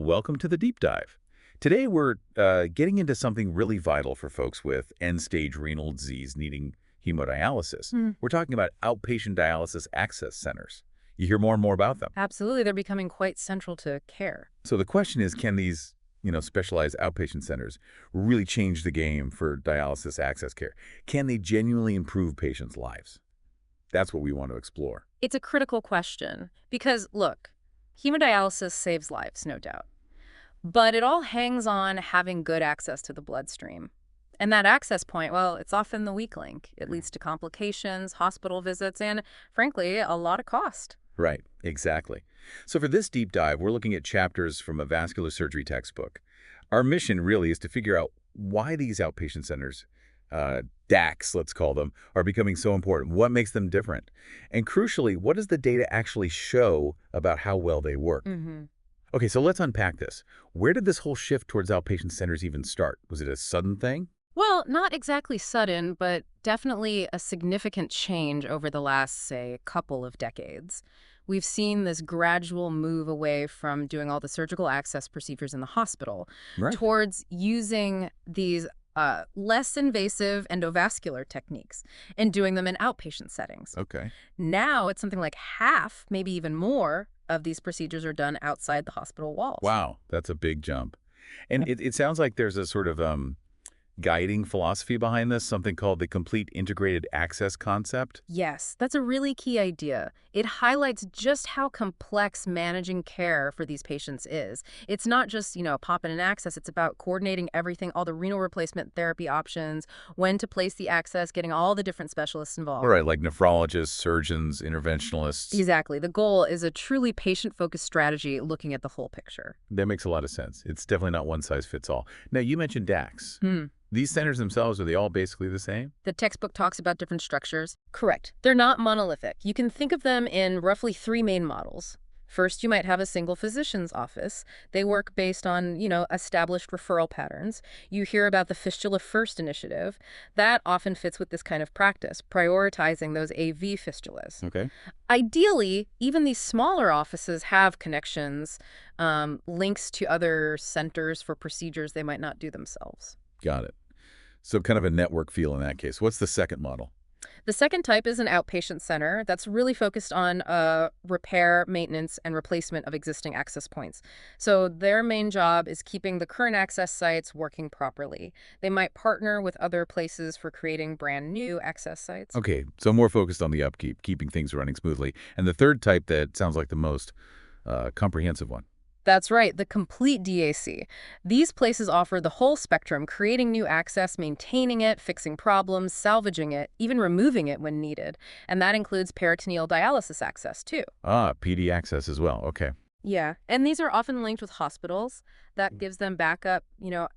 Welcome to the deep dive. Today we're getting into something really vital for folks with end-stage renal disease needing hemodialysis. Hmm. We're talking about outpatient dialysis access centers. You hear more and more about them. Absolutely, they're becoming quite central to care. So the question is, can these specialized outpatient centers really change the game for dialysis access care? Can they genuinely improve patients' lives? That's what we want to explore. It's a critical question because, look, hemodialysis saves lives, no doubt. But it all hangs on having good access to the bloodstream. And that access point, well, it's often the weak link. It leads to complications, hospital visits, and, frankly, a lot of cost. Right, exactly. So for this deep dive, we're looking at chapters from a vascular surgery textbook. Our mission really is to figure out why these outpatient centers, DACs, let's call them, are becoming so important. What makes them different? And crucially, what does the data actually show about how well they work? Okay, so let's unpack this. Where did this whole shift towards outpatient centers even start? Was it a sudden thing? Well, not exactly sudden, but definitely a significant change over the last, say, couple of decades. We've seen this gradual move away from doing all the surgical access procedures in the hospital Right. towards using these less invasive endovascular techniques and doing them in outpatient settings. Okay. Now it's something like half, maybe even more, of these procedures are done outside the hospital walls. Wow, that's a big jump. And it sounds like there's a sort of guiding philosophy behind this, something called the complete integrated access concept. Yes, that's a really key idea. It highlights just how complex managing care for these patients is. It's not just, pop in and access. It's about coordinating everything, all the renal replacement therapy options, when to place the access, getting all the different specialists involved. All right, like nephrologists, surgeons, interventionalists. Exactly. The goal is a truly patient-focused strategy looking at the whole picture. That makes a lot of sense. It's definitely not one size fits all. Now, you mentioned DACs. These centers themselves, are they all basically the same? The textbook talks about different structures. Correct. They're not monolithic. You can think of them in roughly three main models. First, you might have a single physician's office. They work based on, established referral patterns. You hear about the Fistula First initiative. That often fits with this kind of practice, prioritizing those AV fistulas. Okay. Ideally, even these smaller offices have connections, links to other centers for procedures they might not do themselves. Got it. So kind of a network feel in that case. What's the second model? The second type is an outpatient center that's really focused on repair, maintenance, and replacement of existing access points. So their main job is keeping the current access sites working properly. They might partner with other places for creating brand new access sites. Okay, so more focused on the upkeep, keeping things running smoothly. And the third type that sounds like the most comprehensive one. That's right, the complete DAC. These places offer the whole spectrum, creating new access, maintaining it, fixing problems, salvaging it, even removing it when needed. And that includes peritoneal dialysis access, too. Ah, PD access as well. Okay. Yeah, and these are often linked with hospitals. That gives them backup,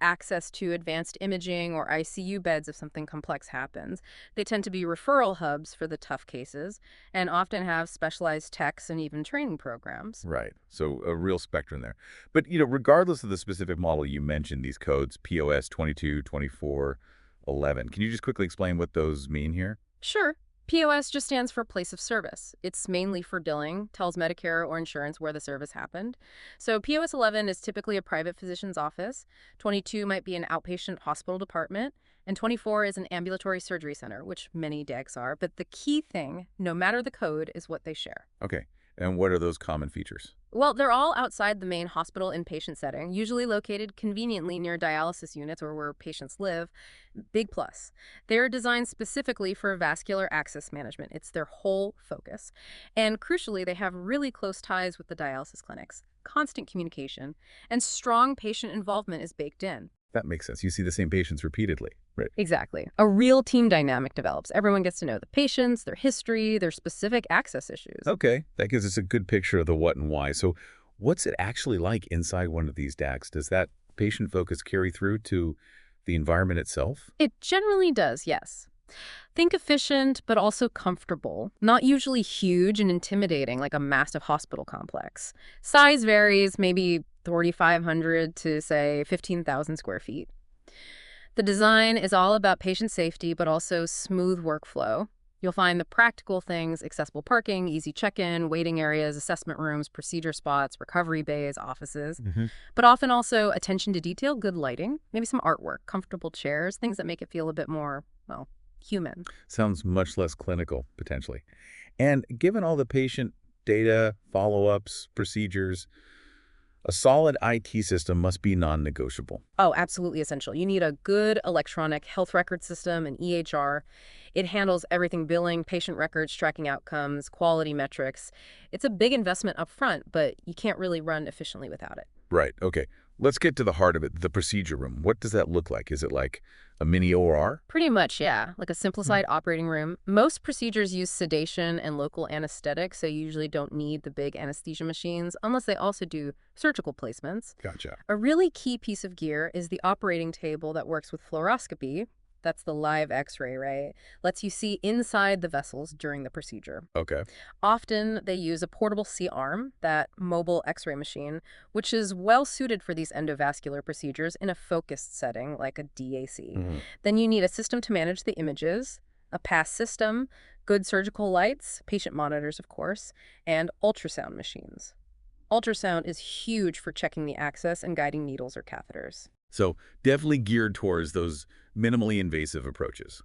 access to advanced imaging or ICU beds if something complex happens. They tend to be referral hubs for the tough cases and often have specialized techs and even training programs. Right. So a real spectrum there. But, regardless of the specific model you mentioned, these codes, POS 22, 24, 11, can you just quickly explain what those mean here? Sure. POS just stands for place of service. It's mainly for billing, tells Medicare or insurance where the service happened. So POS 11 is typically a private physician's office, 22 might be an outpatient hospital department, and 24 is an ambulatory surgery center, which many DACs are. But the key thing, no matter the code, is what they share. Okay. And what are those common features? Well, they're all outside the main hospital inpatient setting, usually located conveniently near dialysis units or where patients live. Big plus. They're designed specifically for vascular access management. It's their whole focus. And crucially, they have really close ties with the dialysis clinics, constant communication, and strong patient involvement is baked in. That makes sense. You see the same patients repeatedly, right? Exactly. A real team dynamic develops. Everyone gets to know the patients, their history, their specific access issues. Okay. That gives us a good picture of the what and why. So what's it actually like inside one of these DACs? Does that patient focus carry through to the environment itself? It generally does, yes. Think efficient, but also comfortable. Not usually huge and intimidating like a massive hospital complex. Size varies, maybe 3,500 to, say, 15,000 square feet. The design is all about patient safety, but also smooth workflow. You'll find the practical things, accessible parking, easy check-in, waiting areas, assessment rooms, procedure spots, recovery bays, offices, but often also attention to detail, good lighting, maybe some artwork, comfortable chairs, things that make it feel a bit more, well, human. Sounds much less clinical, potentially. And given all the patient data, follow-ups, procedures, a solid IT system must be non-negotiable. Oh, absolutely essential. You need a good electronic health record system, an EHR. It handles everything billing, patient records, tracking outcomes, quality metrics. It's a big investment up front, but you can't really run efficiently without it. Right. Okay. Let's get to the heart of it, the procedure room. What does that look like? Is it like a mini OR? Pretty much, yeah. Like a simplified operating room. Most procedures use sedation and local anesthetic, so you usually don't need the big anesthesia machines, unless they also do surgical placements. Gotcha. A really key piece of gear is the operating table that works with fluoroscopy. That's the live x-ray, right? Lets you see inside the vessels during the procedure. Okay. Often they use a portable C-arm, that mobile x-ray machine, which is well suited for these endovascular procedures in a focused setting like a DAC. Then you need a system to manage the images, a pass system, good surgical lights, patient monitors, of course, and ultrasound machines. Ultrasound is huge for checking the access and guiding needles or catheters. So definitely geared towards those minimally invasive approaches.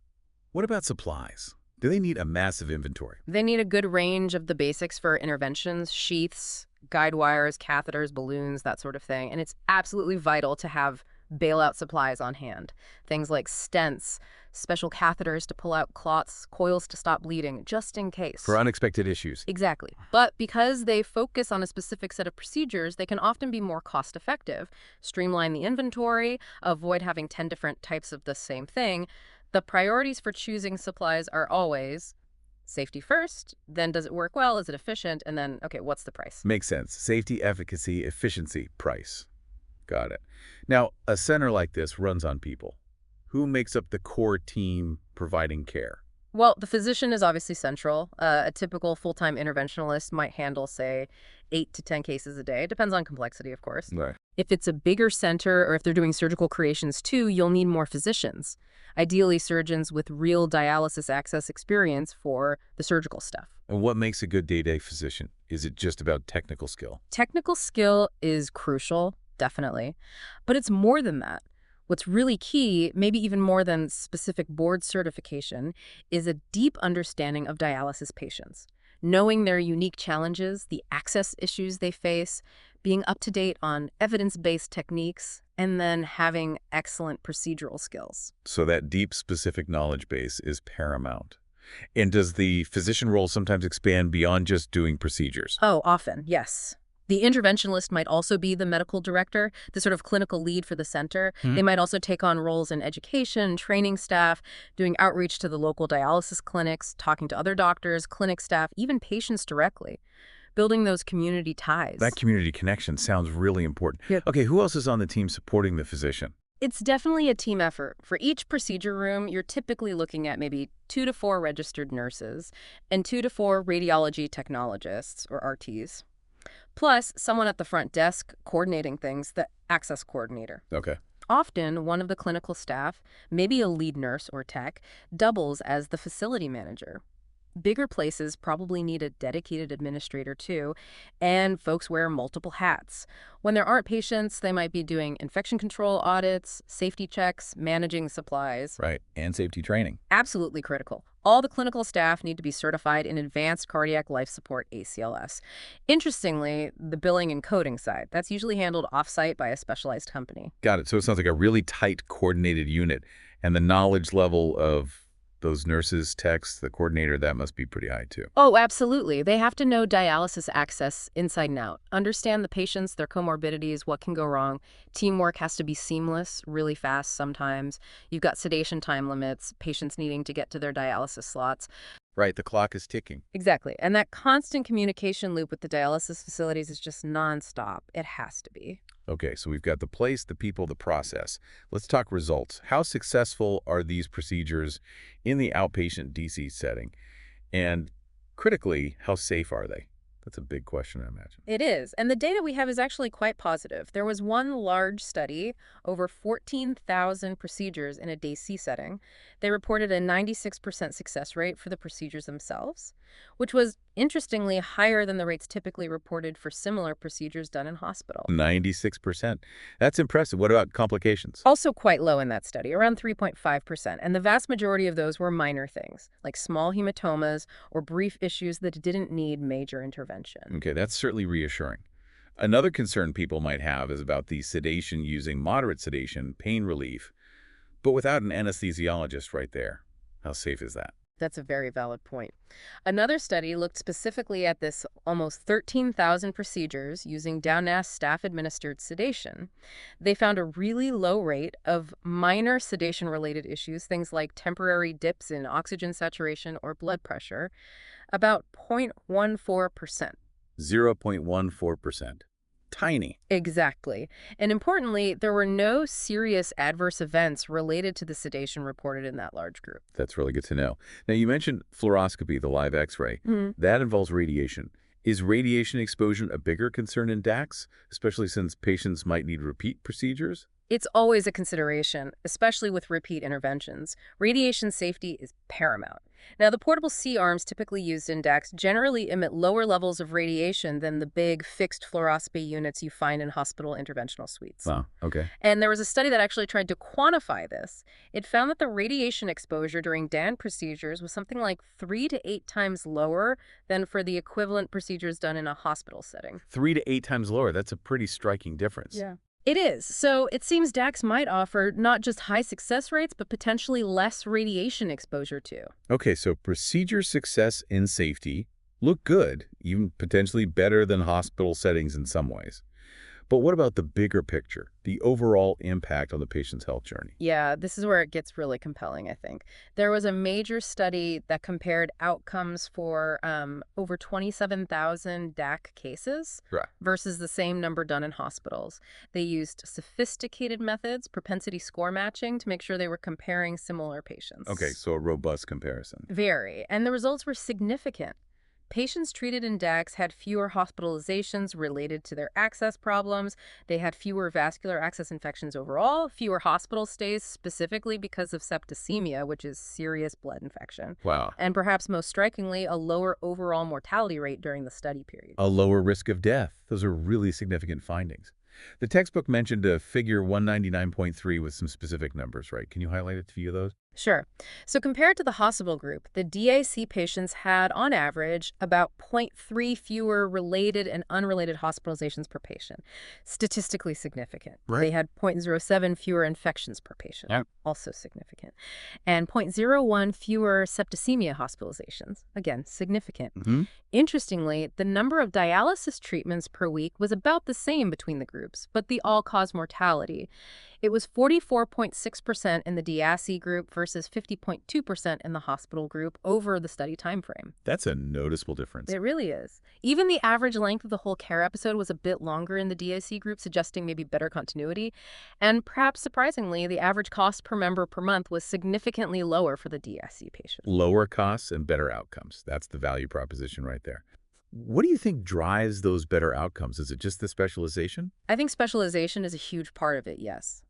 What about supplies? Do they need a massive inventory? They need a good range of the basics for interventions, sheaths, guide wires, catheters, balloons, that sort of thing. And it's absolutely vital to have bailout supplies on hand. Things like stents, special catheters to pull out clots, coils to stop bleeding, just in case. For unexpected issues. Exactly. But because they focus on a specific set of procedures, they can often be more cost-effective, streamline the inventory, avoid having 10 different types of the same thing. The priorities for choosing supplies are always safety first, then does it work well, is it efficient, and then, okay, what's the price? Makes sense. Safety, efficacy, efficiency, price. Got it. Now, a center like this runs on people. Who makes up the core team providing care? Well, the physician is obviously central. A typical full-time interventionalist might handle, say, 8 to 10 cases a day. Depends on complexity, of course. Right. If it's a bigger center or if they're doing surgical creations too, you'll need more physicians. Ideally, surgeons with real dialysis access experience for the surgical stuff. And what makes a good day-to-day physician? Is it just about technical skill? Technical skill is crucial, definitely. But it's more than that. What's really key, maybe even more than specific board certification, is a deep understanding of dialysis patients. Knowing their unique challenges, the access issues they face, being up to date on evidence-based techniques, and then having excellent procedural skills. So that deep specific knowledge base is paramount. And does the physician role sometimes expand beyond just doing procedures? Oh, often, yes. The interventionalist might also be the medical director, the sort of clinical lead for the center. They might also take on roles in education, training staff, doing outreach to the local dialysis clinics, talking to other doctors, clinic staff, even patients directly, building those community ties. That community connection sounds really important. Yep. Okay, who else is on the team supporting the physician? It's definitely a team effort. For each procedure room, you're typically looking at maybe 2 to 4 registered nurses and 2 to 4 radiology technologists, or RTs. Plus, someone at the front desk coordinating things, the access coordinator. Okay. Often, one of the clinical staff, maybe a lead nurse or tech, doubles as the facility manager. Bigger places probably need a dedicated administrator too, and folks wear multiple hats. When there aren't patients, they might be doing infection control audits, safety checks, managing supplies. Right, and safety training. Absolutely critical. All the clinical staff need to be certified in advanced cardiac life support ACLS. Interestingly, the billing and coding side, that's usually handled off-site by a specialized company. Got it. So it sounds like a really tight, coordinated unit. And the knowledge level of those nurses, techs, the coordinator, that must be pretty high too. Oh, absolutely. They have to know dialysis access inside and out, understand the patients, their comorbidities, what can go wrong. Teamwork has to be seamless, really fast sometimes. You've got sedation time limits, patients needing to get to their dialysis slots. Right, the clock is ticking. Exactly. And that constant communication loop with the dialysis facilities is just nonstop. It has to be. Okay, so we've got the place, the people, the process. Let's talk results. How successful are these procedures in the outpatient DC setting? And critically, how safe are they? That's a big question, I imagine. It is. And the data we have is actually quite positive. There was one large study, over 14,000 procedures in a DAC setting. They reported a 96% success rate for the procedures themselves, which was interestingly higher than the rates typically reported for similar procedures done in hospital. 96%. That's impressive. What about complications? Also quite low in that study, around 3.5%, and the vast majority of those were minor things, like small hematomas or brief issues that didn't need major intervention. Okay, that's certainly reassuring. Another concern people might have is about the sedation using moderate sedation, pain relief, but without an anesthesiologist right there. How safe is that? That's a very valid point. Another study looked specifically at this almost 13,000 procedures using Down-Nass staff-administered sedation. They found a really low rate of minor sedation-related issues, things like temporary dips in oxygen saturation or blood pressure, about 0.14%. 0.14%. Tiny. Exactly. And importantly, there were no serious adverse events related to the sedation reported in that large group. That's really good to know. Now, you mentioned fluoroscopy, the live X-ray. Mhm. That involves radiation. Is radiation exposure a bigger concern in DACs, especially since patients might need repeat procedures? It's always a consideration, especially with repeat interventions. Radiation safety is paramount. Now, the portable C-arms typically used in DACs generally emit lower levels of radiation than the big fixed fluoroscopy units you find in hospital interventional suites. Wow, okay. And there was a study that actually tried to quantify this. It found that the radiation exposure during DAN procedures was something like 3 to 8 times lower than for the equivalent procedures done in a hospital setting. 3 to 8 times lower. That's a pretty striking difference. Yeah. It is. So it seems DACs might offer not just high success rates, but potentially less radiation exposure too. Okay, so procedure success and safety look good, even potentially better than hospital settings in some ways. But what about the bigger picture, the overall impact on the patient's health journey? Yeah, this is where it gets really compelling, I think. There was a major study that compared outcomes for over 27,000 DAC cases Right. versus the same number done in hospitals. They used sophisticated methods, propensity score matching, to make sure they were comparing similar patients. Okay, so a robust comparison. Very. And the results were significant. Patients treated in DACs had fewer hospitalizations related to their access problems. They had fewer vascular access infections overall, fewer hospital stays specifically because of septicemia, which is serious blood infection. Wow. And perhaps most strikingly, a lower overall mortality rate during the study period. A lower risk of death. Those are really significant findings. The textbook mentioned a figure 199.3 with some specific numbers, right? Can you highlight a few of those? Sure. So compared to the hospital group, the DAC patients had, on average, about 0.3 fewer related and unrelated hospitalizations per patient. Statistically significant. Right. They had 0.07 fewer infections per patient. Yep. Also significant. And 0.01 fewer septicemia hospitalizations. Again, significant. Mm-hmm. Interestingly, the number of dialysis treatments per week was about the same between the groups, but the all-cause mortality. It was 44.6% in the DAC group versus 50.2% in the hospital group over the study timeframe. That's a noticeable difference. It really is. Even the average length of the whole care episode was a bit longer in the DAC group, suggesting maybe better continuity. And perhaps surprisingly, the average cost per member per month was significantly lower for the DAC patients. Lower costs and better outcomes. That's the value proposition right there. What do you think drives those better outcomes? Is it just the specialization? I think specialization is a huge part of it, yes.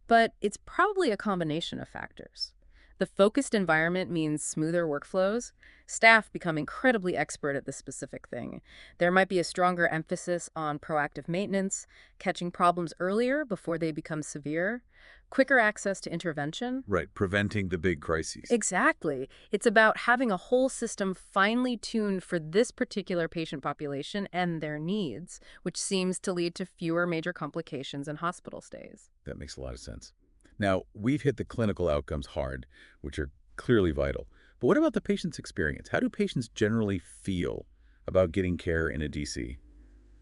But it's probably a combination of factors. The focused environment means smoother workflows. Staff become incredibly expert at the specific thing. There might be a stronger emphasis on proactive maintenance, catching problems earlier before they become severe, quicker access to intervention. Right, preventing the big crises. Exactly. It's about having a whole system finely tuned for this particular patient population and their needs, which seems to lead to fewer major complications and hospital stays. That makes a lot of sense. Now, we've hit the clinical outcomes hard, which are clearly vital. But what about the patient's experience? How do patients generally feel about getting care in a DC?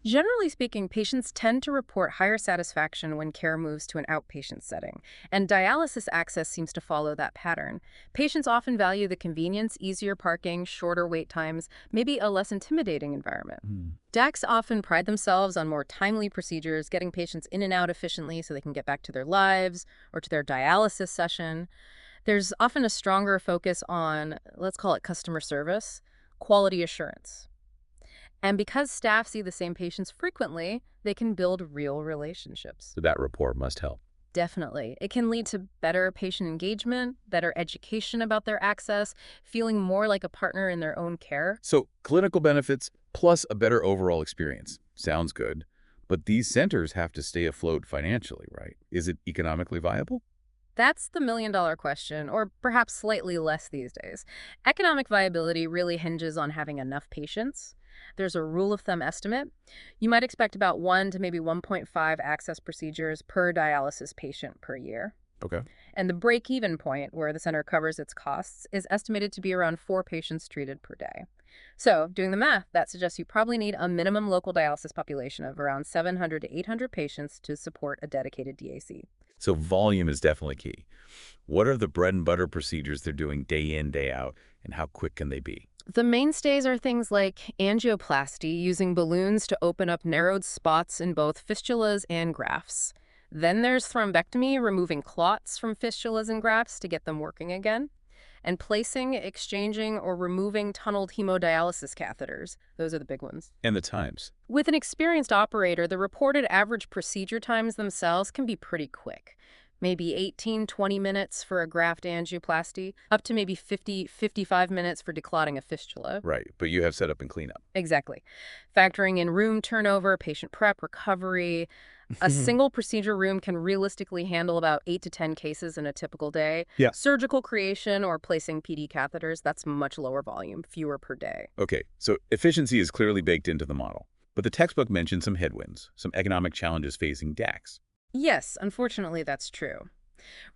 Generally speaking, patients tend to report higher satisfaction when care moves to an outpatient setting, and dialysis access seems to follow that pattern. Patients often value the convenience, easier parking, shorter wait times, maybe a less intimidating environment. DACs often pride themselves on more timely procedures, getting patients in and out efficiently so they can get back to their lives or to their dialysis session. There's often a stronger focus on, let's call it customer service, quality assurance. And because staff see the same patients frequently, they can build real relationships. So that rapport must help. Definitely. It can lead to better patient engagement, better education about their access, feeling more like a partner in their own care. So clinical benefits plus a better overall experience. Sounds good. But these centers have to stay afloat financially, right? Is it economically viable? That's the million-dollar question, or perhaps slightly less these days. Economic viability really hinges on having enough patients. There's a rule of thumb estimate. You might expect about 1 to maybe 1.5 access procedures per dialysis patient per year. Okay. And the break-even point, where the center covers its costs, is estimated to be around 4 patients treated per day. So, doing the math, that suggests you probably need a minimum local dialysis population of around 700 to 800 patients to support a dedicated DAC. So volume is definitely key. What are the bread and butter procedures they're doing day in, day out, and how quick can they be? The mainstays are things like angioplasty, using balloons to open up narrowed spots in both fistulas and grafts. Then there's thrombectomy, removing clots from fistulas and grafts to get them working again. And placing, exchanging, or removing tunneled hemodialysis catheters. Those are the big ones. And the times. With an experienced operator, the reported average procedure times themselves can be pretty quick. Maybe 18, 20 minutes for a graft angioplasty, up to maybe 50, 55 minutes for declotting a fistula. Right, but you have setup and cleanup. Exactly. Factoring in room turnover, patient prep, recovery. A single procedure room can realistically handle about 8 to 10 cases in a typical day. Yeah. Surgical creation or placing PD catheters, that's much lower volume, fewer per day. Okay, so efficiency is clearly baked into the model. But the textbook mentioned some headwinds, some economic challenges facing DACs. Yes, unfortunately, that's true.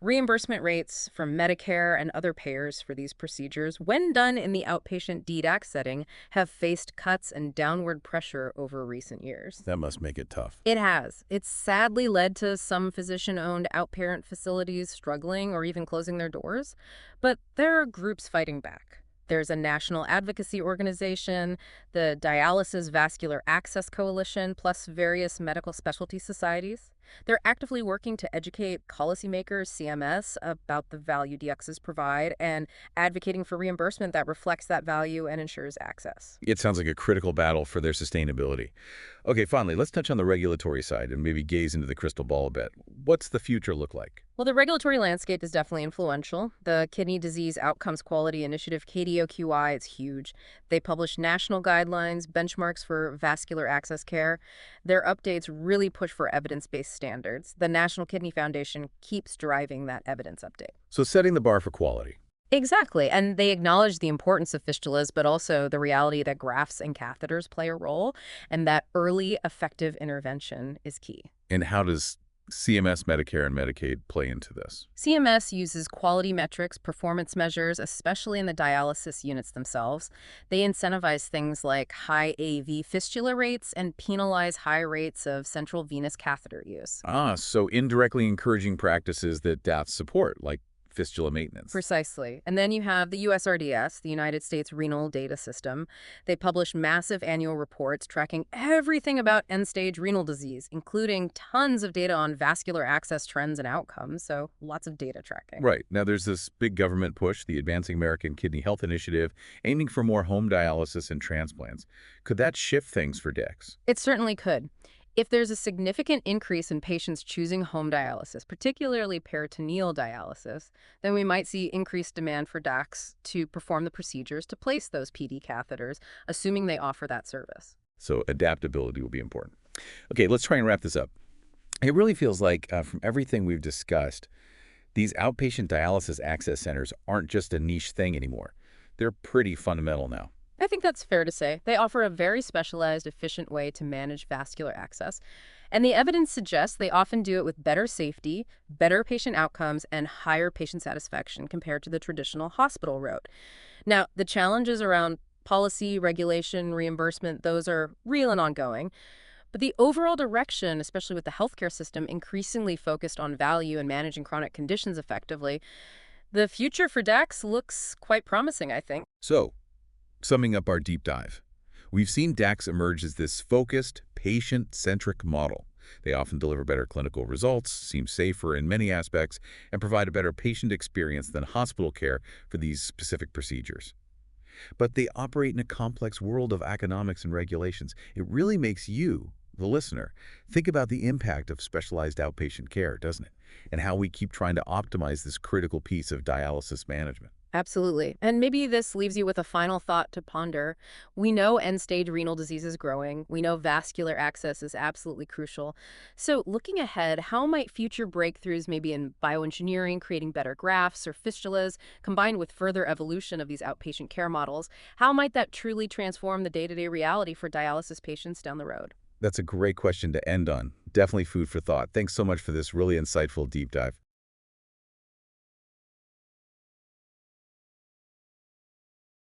Reimbursement rates from Medicare and other payers for these procedures, when done in the outpatient DAC setting, have faced cuts and downward pressure over recent years. That must make it tough. It has. It's sadly led to some physician-owned outparent facilities struggling or even closing their doors. But there are groups fighting back. There's a national advocacy organization, the Dialysis Vascular Access Coalition, plus various medical specialty societies. They're actively working to educate policymakers, CMS, about the value DXs provide and advocating for reimbursement that reflects that value and ensures access. It sounds like a critical battle for their sustainability. Okay, finally, let's touch on the regulatory side and maybe gaze into the crystal ball a bit. What's the future look like? Well, the regulatory landscape is definitely influential. The Kidney Disease Outcomes Quality Initiative, KDOQI, is huge. They publish national guidelines, benchmarks for vascular access care. Their updates really push for evidence-based standards. The National Kidney Foundation keeps driving that evidence update. So setting the bar for quality. Exactly, and they acknowledge the importance of fistulas, but also the reality that grafts and catheters play a role, and that early, effective intervention is key. And how does CMS, Medicare, and Medicaid play into this? CMS uses quality metrics, performance measures, especially in the dialysis units themselves. They incentivize things like high AV fistula rates and penalize high rates of central venous catheter use. So indirectly encouraging practices that DAFs support, like fistula maintenance. Precisely. And then you have the USRDS, the United States Renal Data System. They publish massive annual reports tracking everything about end-stage renal disease, including tons of data on vascular access trends and outcomes, so lots of data tracking. Right. Now, there's this big government push, the Advancing American Kidney Health Initiative, aiming for more home dialysis and transplants. Could that shift things for DECs? It certainly could. If there's a significant increase in patients choosing home dialysis, particularly peritoneal dialysis, then we might see increased demand for DACs to perform the procedures to place those PD catheters, assuming they offer that service. So adaptability will be important. Okay, let's try and wrap this up. It really feels like, from everything we've discussed, these outpatient dialysis access centers aren't just a niche thing anymore. They're pretty fundamental now. I think that's fair to say. They offer a very specialized, efficient way to manage vascular access. And the evidence suggests they often do it with better safety, better patient outcomes, and higher patient satisfaction compared to the traditional hospital route. Now, the challenges around policy, regulation, reimbursement, those are real and ongoing. But the overall direction, especially with the healthcare system increasingly focused on value and managing chronic conditions effectively, the future for DACs looks quite promising, I think. So, summing up our deep dive, we've seen DACs emerge as this focused, patient-centric model. They often deliver better clinical results, seem safer in many aspects, and provide a better patient experience than hospital care for these specific procedures. but they operate in a complex world of economics and regulations. It really makes you, the listener, think about the impact of specialized outpatient care, doesn't it? And how we keep trying to optimize this critical piece of dialysis management. Absolutely. And maybe this leaves you with a final thought to ponder. We know end-stage renal disease is growing. We know vascular access is absolutely crucial. So looking ahead, how might future breakthroughs maybe in bioengineering, creating better grafts or fistulas, combined with further evolution of these outpatient care models, how might that truly transform the day-to-day reality for dialysis patients down the road? That's a great question to end on. Definitely food for thought. Thanks so much for this really insightful deep dive.